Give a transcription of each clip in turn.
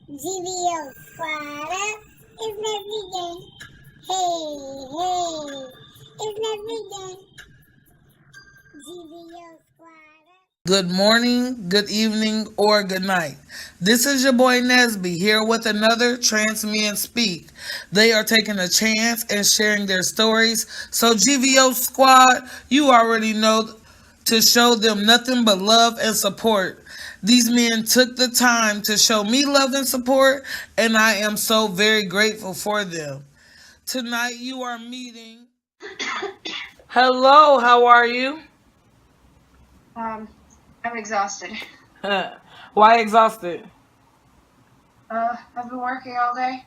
GVO Squad. It's Nesby Gang. Hey, hey. It's Nesby Gang. GVO Squad. Good morning, good evening, or good night. This is your boy Nesby here with another Trans Men Speak. They are taking a chance and sharing their stories. So, GVO Squad, you already know to show them nothing but love and support. These men took the time to show me love and support, and I am so very grateful for them. Tonight, you are meeting. Hello, how are you? Um, I'm exhausted. Why exhausted? I've been working all day.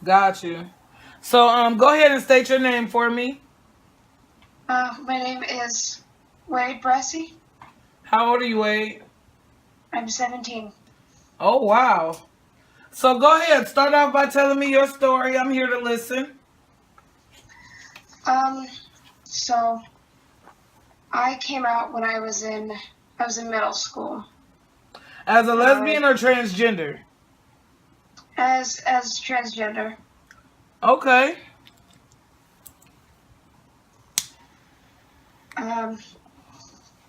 Got you. So, go ahead and state your name for me. My name is Wade Bressy. How old are you, Wade? I'm 17. Oh, wow. So, go ahead. Start off by telling me your story. I'm here to listen. So I came out when I was in middle school. As a lesbian or transgender? As transgender. Okay.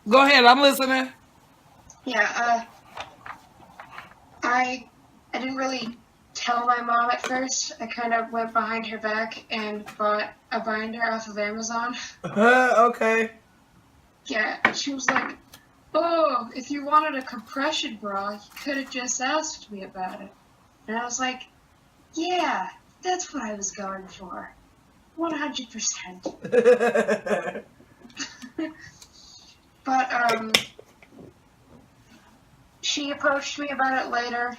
Go ahead. I'm listening. Yeah. I didn't really tell my mom at first. I kind of went behind her back and bought a binder off of Amazon. Okay. Yeah, and she was like, "Oh, if you wanted a compression bra, you could have just asked me about it." And I was like, "Yeah, that's what I was going for. 100%. But, she approached me about it later.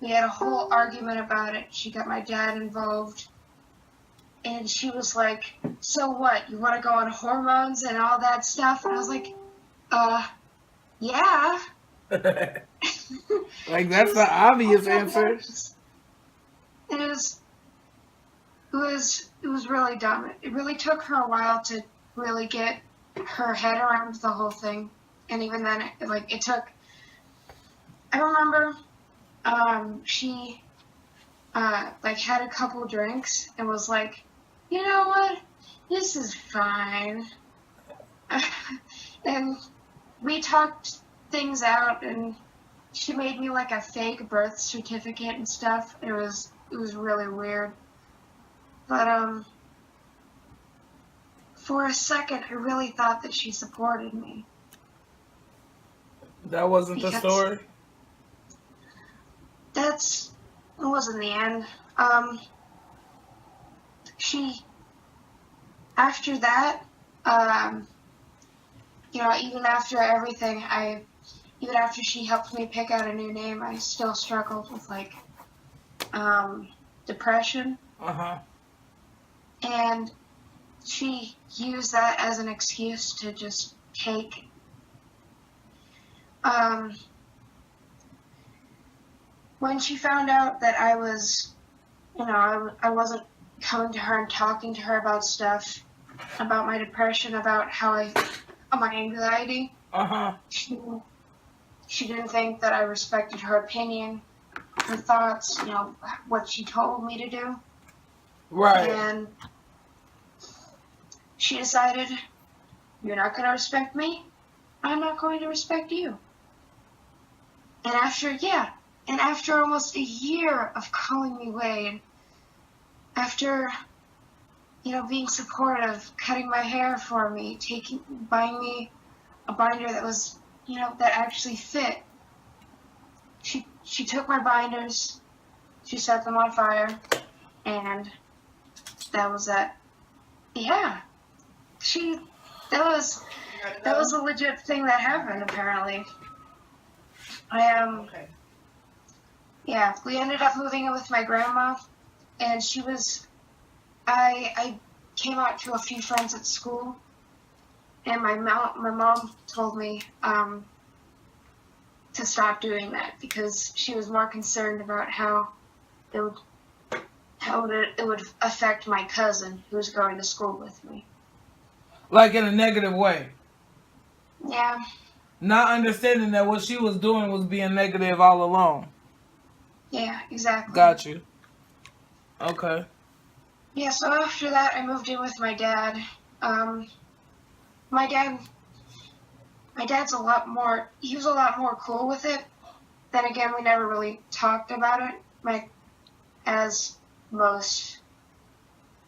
We had a whole argument about it. She got my dad involved. And she was like, "So what, you want to go on hormones and all that stuff?" And I was like, yeah. Like, that's the obvious answer. It was really dumb. It really took her a while to really get her head around the whole thing. And even then, it took. I remember, she, had a couple drinks and was like, "You know what? This is fine." And we talked things out, and she made me like a fake birth certificate and stuff. It was really weird. But for a second, I really thought that she supported me. That wasn't the story? It wasn't the end. After that, even after everything, even after she helped me pick out a new name, I still struggled with, depression. Uh-huh. And she used that as an excuse to just take. When she found out that I was, I wasn't coming to her and talking to her about stuff, about my depression, about my anxiety. Uh-huh. She didn't think that I respected her opinion, her thoughts, what she told me to do. Right. And she decided, "You're not going to respect me, I'm not going to respect you." And after almost a year of calling me Wade, after, being supportive, cutting my hair for me, buying me a binder that was, that actually fit, she took my binders, she set them on fire, and that was it. Yeah. That was a legit thing that happened, apparently. Okay. Yeah, we ended up moving in with my grandma, and I came out to a few friends at school, and my mom told me to stop doing that because she was more concerned about how it would affect my cousin who was going to school with me. Like in a negative way? Yeah. Not understanding that what she was doing was being negative all along. Yeah, exactly. Got you. Okay. Yeah, so after that, I moved in with my dad. My dad's he was a lot more cool with it. Then again, we never really talked about it, as most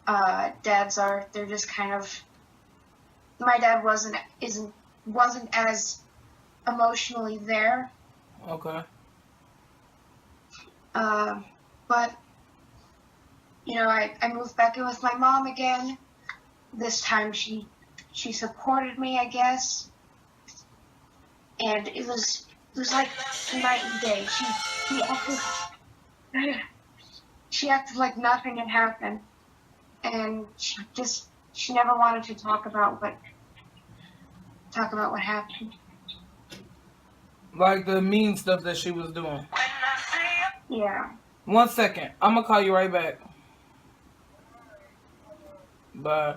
dads are. They're just kind of, my dad wasn't as emotionally there. Okay. But, I moved back in with my mom again. This time she supported me, I guess. And it was like night and day. She acted like nothing had happened. And she never wanted to talk about what happened. Like the mean stuff that she was doing. Yeah. 1 second. I'm gonna call you right back. Bye.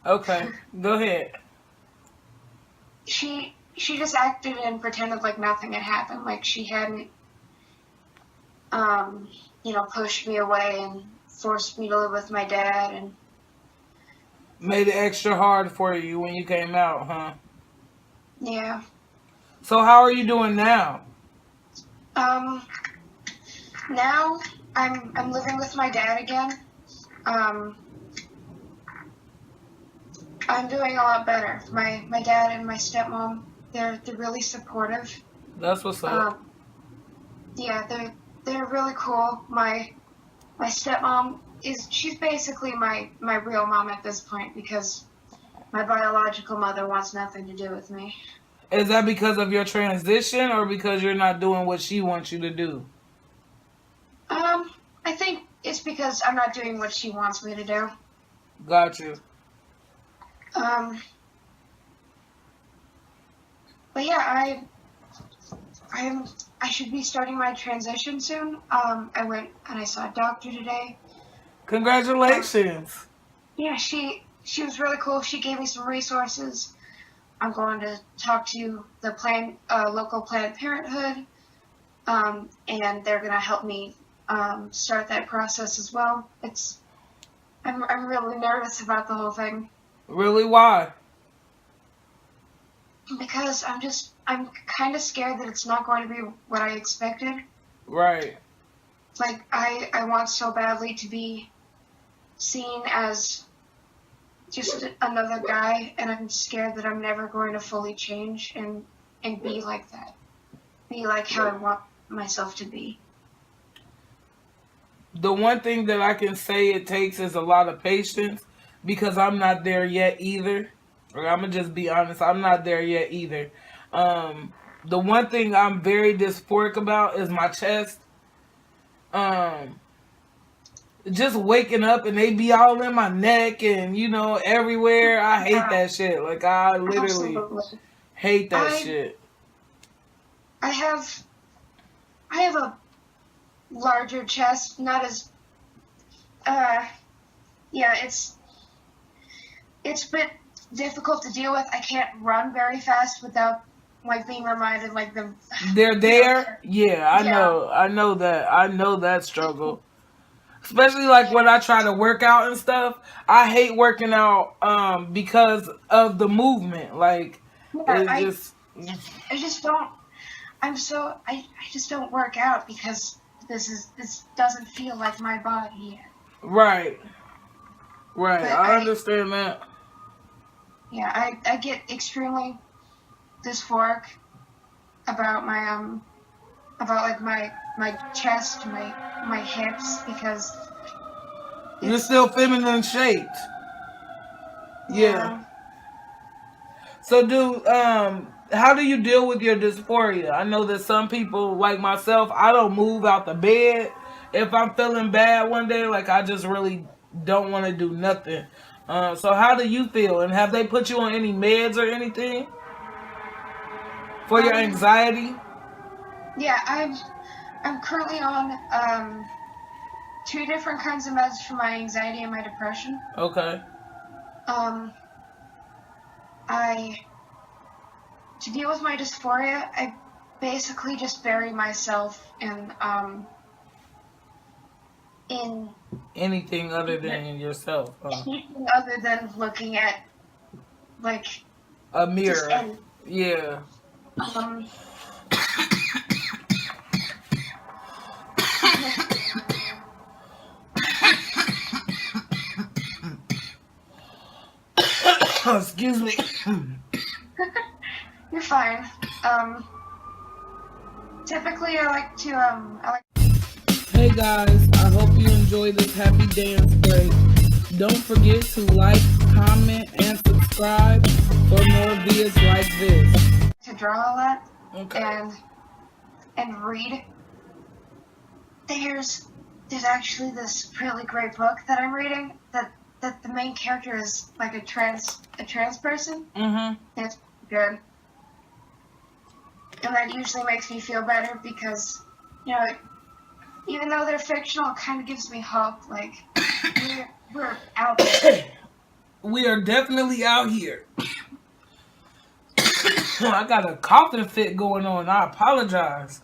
Okay. Go ahead. She just acted and pretended like nothing had happened, like she hadn't pushed me away and forced me to live with my dad, and made it extra hard for you when you came out, huh? Yeah. So how are you doing now? Now I'm living with my dad again. I'm doing a lot better. My dad and my stepmom, they're really supportive. That's what's up. Yeah, they're really cool. My stepmom she's basically my real mom at this point, because my biological mother wants nothing to do with me. Is that because of your transition or because you're not doing what she wants you to do? I think it's because I'm not doing what she wants me to do. Got you. But yeah, I should be starting my transition soon. I went and I saw a doctor today. Congratulations. Yeah, she was really cool. She gave me some resources. I'm going to talk to the local Planned Parenthood, and they're going to help me start that process as well. I'm really nervous about the whole thing. Really? Why? Because I'm kind of scared that it's not going to be what I expected. Right. Like, I want so badly to be seen as just another guy, and I'm scared that I'm never going to fully change and be like that. Be like how I want myself to be. The one thing that I can say it takes is a lot of patience, because I'm not there yet either. Or I'm going to just be honest, I'm not there yet either. The one thing I'm very dysphoric about is my chest. Just waking up and they be all in my neck and, everywhere. I hate that shit. Like, I literally hate that shit. I have a larger chest, not as, it's a bit difficult to deal with. I can't run very fast without, being reminded, they're there? Yeah, I know that struggle. Especially, when I try to work out and stuff. I hate working out, because of the movement. I just don't work out because this doesn't feel like my body yet. Right. I understand that. Yeah, I get extremely dysphoric about my my chest, my hips, because you're still feminine shaped. Yeah. So how do you deal with your dysphoria? I know that some people, like myself, I don't move out the bed. If I'm feeling bad one day, I just really don't want to do nothing. So how do you feel? And have they put you on any meds or anything for your anxiety? Yeah, I'm currently on 2 different kinds of meds for my anxiety and my depression. Okay. To deal with my dysphoria, basically just bury myself in Anything other than yourself, huh? anything other than looking at like A just mirror. any Yeah. um Excuse me. you're fine. Typically I like to Hey guys, I hope you enjoyed this happy dance break. Don't forget to like, comment, and subscribe for more videos like this. to draw a lot Okay. and read. There's actually this really great book that I'm reading that the main character is like a trans person. Mm-hmm. It's good. And that usually makes me feel better because, you know, even though they're fictional, it kind of gives me hope. Like, we're out there. We are definitely out here. I got a coughing fit going on. I apologize.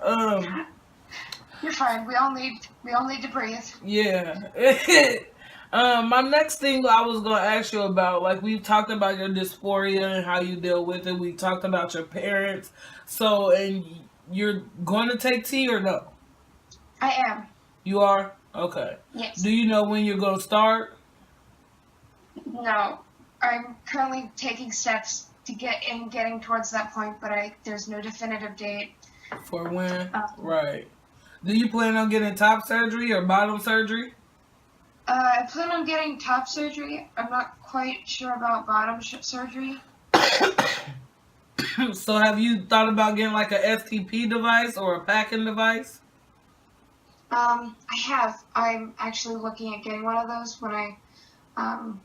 You're fine. We all need to breathe. Yeah. My next thing I was gonna ask you about, like we talked about your dysphoria and how you deal with it. We talked about your parents. So, and you're going to take tea or no? I am. You are? Okay. Yes. Do you know when you're gonna start? No. I'm currently taking steps to getting towards that point, but there's no definitive date. For when? Right. Do you plan on getting top surgery or bottom surgery? I plan on getting top surgery. I'm not quite sure about bottom surgery. So have you thought about getting like a STP device or a packing device? I have. I'm actually looking at getting one of those I'm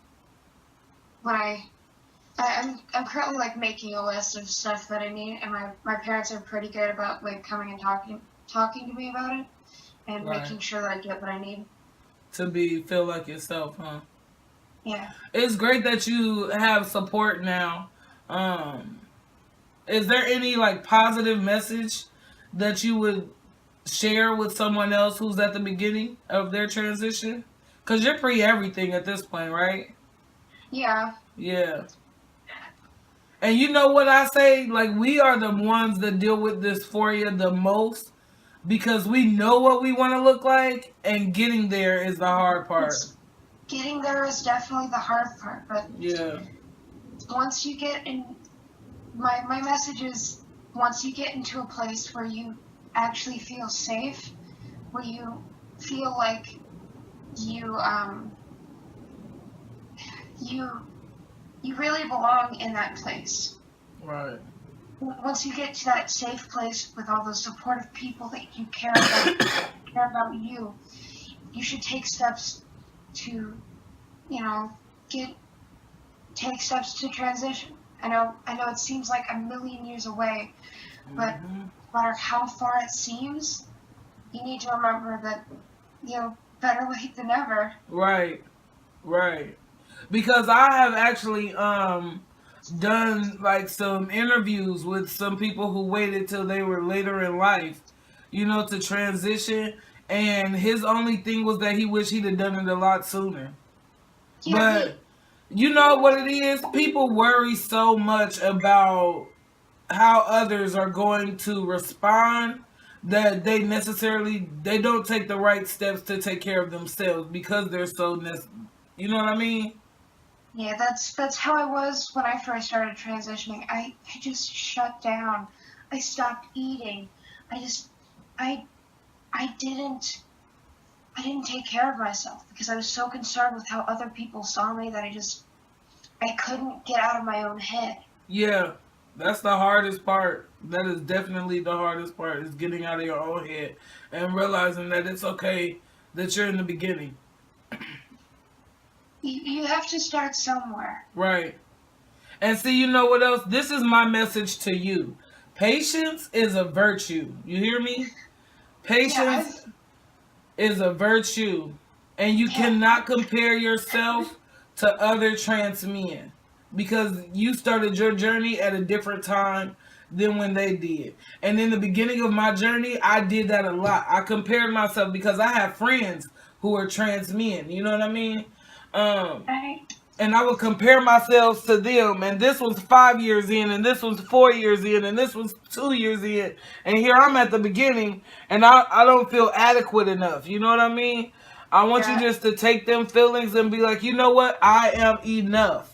currently like making a list of stuff that I need, and my parents are pretty good about like coming and talking to me about it and Right. making sure that I get what I need. To feel like yourself, huh? Yeah. It's great that you have support now. Is there any like positive message that you would share with someone else who's at the beginning of their transition? Because you're pre everything at this point, right? Yeah. Yeah. And you know what I say? Like, we are the ones that deal with dysphoria the most because we know what we want to look like, and getting there is the hard part. Getting there is definitely the hard part, but Yeah. once you get in, my message is once you get into a place where you actually feel safe, where you feel like you really belong in that place. Right. Once you get to that safe place with all those supportive people that you care about you should take steps to, take steps to transition. I know it seems like a million years away, but no matter how far it seems, you need to remember that, better late than never. Right. Because I have actually done like some interviews with some people who waited till they were later in life, to transition. And his only thing was that he wished he'd have done it a lot sooner. Yeah, But you know what it is? People worry so much about how others are going to respond that they don't take the right steps to take care of themselves because they're so you know what I mean? Yeah, that's how I was when I first started transitioning. I just shut down. I stopped eating. I didn't take care of myself because I was so concerned with how other people saw me that I couldn't get out of my own head. Yeah, that's the hardest part. That is definitely the hardest part, is getting out of your own head and realizing that it's okay that you're in the beginning. You have to start somewhere. Right. And see, you know what else? This is my message to you. Patience is a virtue. You hear me? Patience is a virtue. And you cannot compare yourself to other trans men because you started your journey at a different time than when they did. And in the beginning of my journey, I did that a lot. I compared myself because I have friends who are trans men. You know what I mean? Right. And I would compare myself to them. And this was 5 years in, and this was 4 years in, and this was 2 years in. And here I'm at the beginning, and I don't feel adequate enough. You know what I mean? I want you Yeah. just to take them feelings and be like, you know what? I am enough.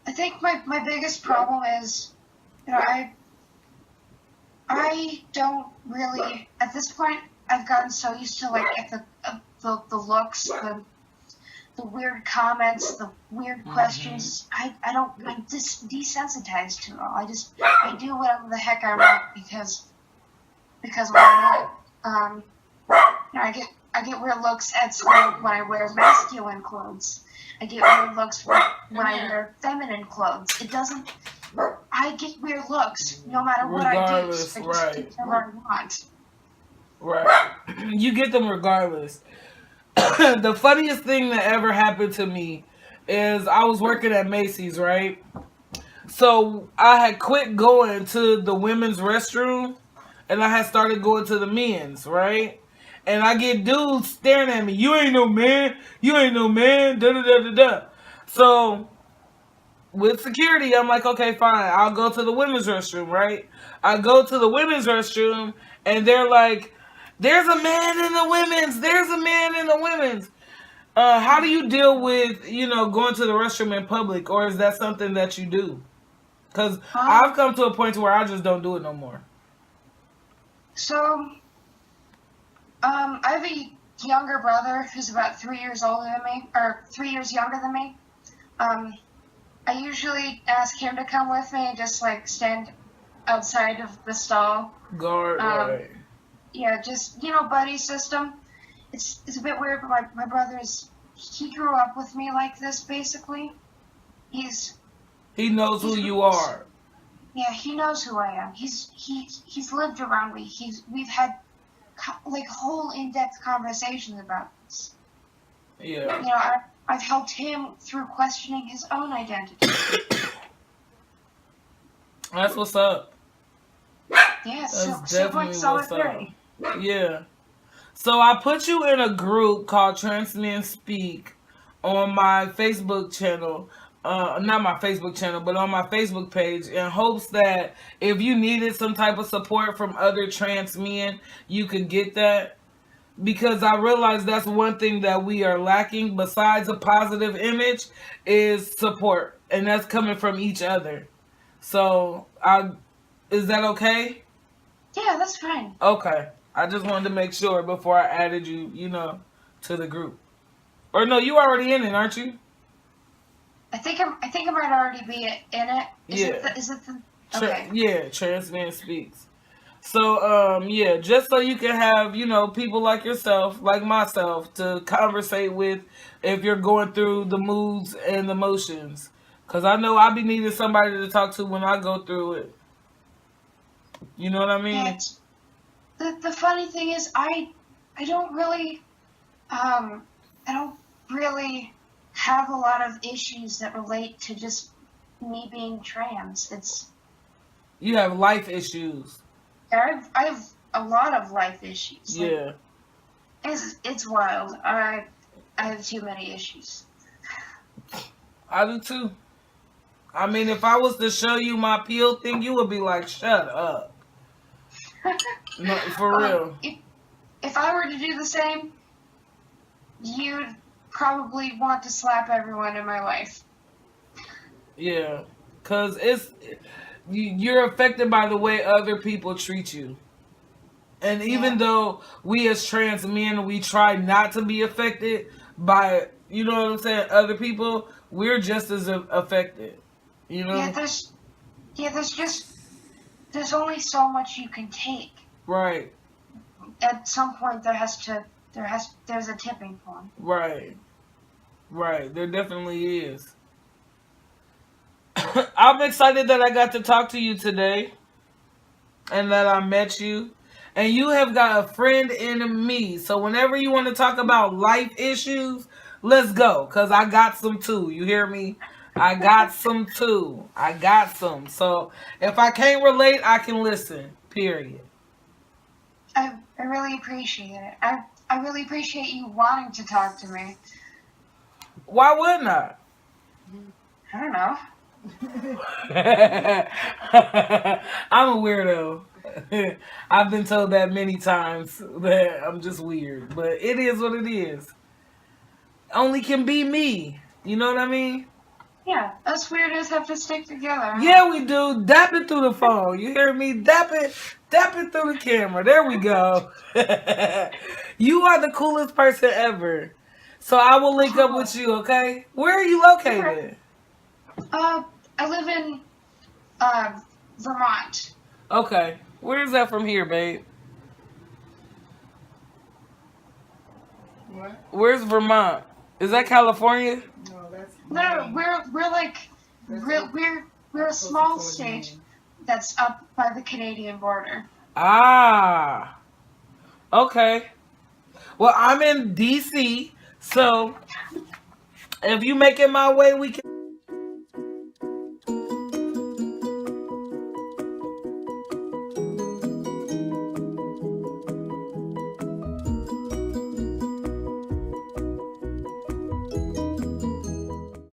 I think my biggest problem is, you know, I don't really, at this point, I've gotten so used to, like, the looks, the weird comments, the weird questions. I'm just desensitized to it all. I do whatever the heck I want because why not? You know, I get weird looks at school when I wear masculine clothes. I get weird looks when I wear feminine clothes. I get weird looks no matter what Regardless, I do. right. Do whatever I want. Right. You get them regardless. The funniest thing that ever happened to me is I was working at Macy's, right? So I had quit going to the women's restroom and I had started going to the men's, right? And I get dudes staring at me. You ain't no man. You ain't no man. Da da da da da. So with security, I'm like, okay, fine. I'll go to the women's restroom, right? I go to the women's restroom and they're like, there's a man in the women's. There's a man in the women's. How do you deal with, going to the restroom in public, or is that something that you do? Because I've come to a point where I just don't do it no more. So, I have a younger brother who's about 3 years older than me, or 3 years younger than me. I usually ask him to come with me and just, like, stand outside of the stall. Guard, right. Yeah, just, buddy system. It's a bit weird, but my brother's, he grew up with me like this, basically. He knows who you are. Yeah, he knows who I am. He's lived around me. We've had whole in-depth conversations about this. Yeah. I've helped him through questioning his own identity. That's what's up. Yeah, That's so definitely what's what's up. solidarity. Yeah. So I put you in a group called Trans Men Speak on my Facebook channel. Not my Facebook channel, but on my Facebook page, in hopes that if you needed some type of support from other trans men, you could get that. Because I realize that's one thing that we are lacking, besides a positive image, is support. And that's coming from each other. So, is that okay? Yeah, that's fine. Okay. I just wanted to make sure before I added you, to the group. Or no, you already in it, aren't you? I think I might already be in it. Is it the okay. Yeah, Trans Man Speaks. So, just so you can have, people like yourself, like myself, to conversate with if you're going through the moods and the emotions. Because I know I'll be needing somebody to talk to when I go through it. You know what I mean? Yeah, the funny thing is, I don't really, have a lot of issues that relate to just me being trans. You have life issues. I have a lot of life issues. Yeah. It's wild. I have too many issues. I do too. I mean, if I was to show you my peel thing, you would be like, shut up. No, for real. If I were to do the same, you'd probably want to slap everyone in my life. Yeah. Because you're affected by the way other people treat you. And even though we as trans men, we try not to be affected by, you know what I'm saying, other people, we're just as affected. You know? Yeah, there's only so much you can take. Right. At some point there's a tipping point. Right. Right. There definitely is. I'm excited that I got to talk to you today and that I met you. And you have got a friend in me. So whenever you want to talk about life issues, let's go. Because I got some too. You hear me? I got some too. I got some. So if I can't relate, I can listen. Period. I really appreciate it. I really appreciate you wanting to talk to me. Why wouldn't I? I don't know. I'm a weirdo. I've been told that many times that I'm just weird, but it is what it is. Only can be me. You know what I mean? Yeah, us weirdos have to stick together. Yeah, we do. Dap it through the phone. You hear me? Dap it through the camera. There we go. You are the coolest person ever. So I will link up with you, okay? Where are you located? I live in Vermont. Okay. Where is that from here, babe? What? Where's Vermont? Is that California? No, that's No, we're like we're a small state that's up by the Canadian border. Ah. Okay. Well, I'm in DC, so if you make it my way, we can